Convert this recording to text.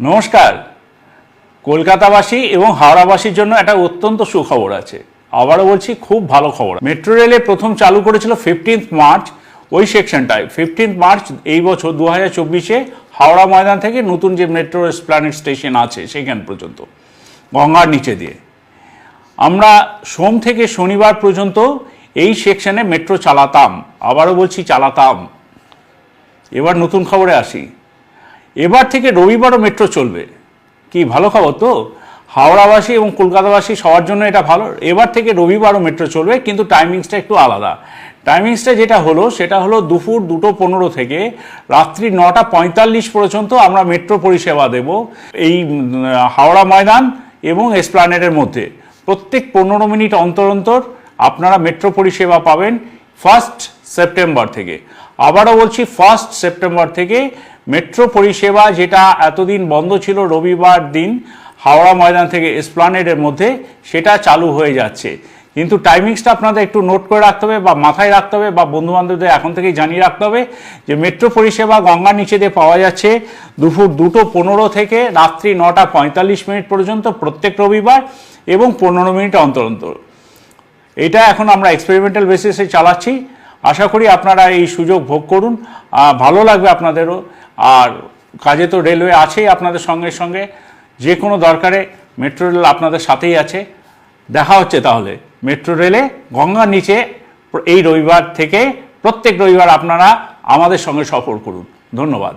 নমস্কার। কলকাতাবাসী এবং হাওড়াবাসীর জন্য একটা অত্যন্ত সুখবর আছে। আবারও বলছি, খুব ভালো খবর। মেট্রো রেলে প্রথম চালু করেছিল 15 মার্চ, ওই সেকশনটায় 15 মার্চ এই বছর 2024-এ হাওড়া ময়দান থেকে নতুন যে মেট্রো এসপ্ল্যানেড স্টেশন আছে সেখান পর্যন্ত গঙ্গার নিচে দিয়ে আমরা সোম থেকে শনিবার পর্যন্ত এই সেকশনে মেট্রো চালাতাম। আবারও বলছি, চালাতাম। এবার নতুন খবরে আসি। এবার থেকে রবিবারও মেট্রো চলবে। কি ভালো খবর তো! হাওড়াবাসী এবং কলকাতাবাসী সবার জন্য এটা ভালো। এবার থেকে রবিবারও মেট্রো চলবে, কিন্তু টাইমিংসটা একটু আলাদা। টাইমিংসটা যেটা হলো সেটা হলো দুপুর 2:15 থেকে রাত্রি 9:45 পর্যন্ত আমরা মেট্রো পরিষেবা দেব এই হাওড়া ময়দান এবং এসপ্ল্যানেডের মধ্যে। প্রত্যেক 15 মিনিট অন্তর অন্তর আপনারা মেট্রো পরিষেবা পাবেন 1 সেপ্টেম্বর থেকে। আবারও বলছি, 1 সেপ্টেম্বর থেকে মেট্রো পরিষেবা, যেটা এতদিন বন্ধ ছিল রবিবার দিন হাওড়া ময়দান থেকে এসপ্ল্যানেডের মধ্যে, সেটা চালু হয়ে যাচ্ছে। কিন্তু টাইমিংসটা আপনাদের একটু নোট করে রাখতে হবে বা মাথায় রাখতে হবে বা বন্ধুবান্ধবদের এখন থেকেই জানিয়ে রাখতে হবে যে মেট্রো পরিষেবা গঙ্গার নিচে দিয়ে পাওয়া যাচ্ছে দুপুর 2:15 থেকে রাত্রি 9:45 পর্যন্ত প্রত্যেক রবিবার এবং 15 মিনিট অন্তর অন্তর। এটা এখন আমরা এক্সপেরিমেন্টাল বেসিসে চালাচ্ছি। আশা করি আপনারা এই সুযোগ ভোগ করুন, ভালো লাগবে আপনাদেরও। আর কাজে তো রেলওয়ে আছেই আপনাদের সঙ্গে সঙ্গে, যে কোনো দরকারে মেট্রো রেল আপনাদের সাথেই আছে। দেখা হচ্ছে তাহলে মেট্রো রেলে গঙ্গার নিচে এই রবিবার থেকে। প্রত্যেক রবিবার আপনারা আমাদের সঙ্গে সফর করুন। ধন্যবাদ।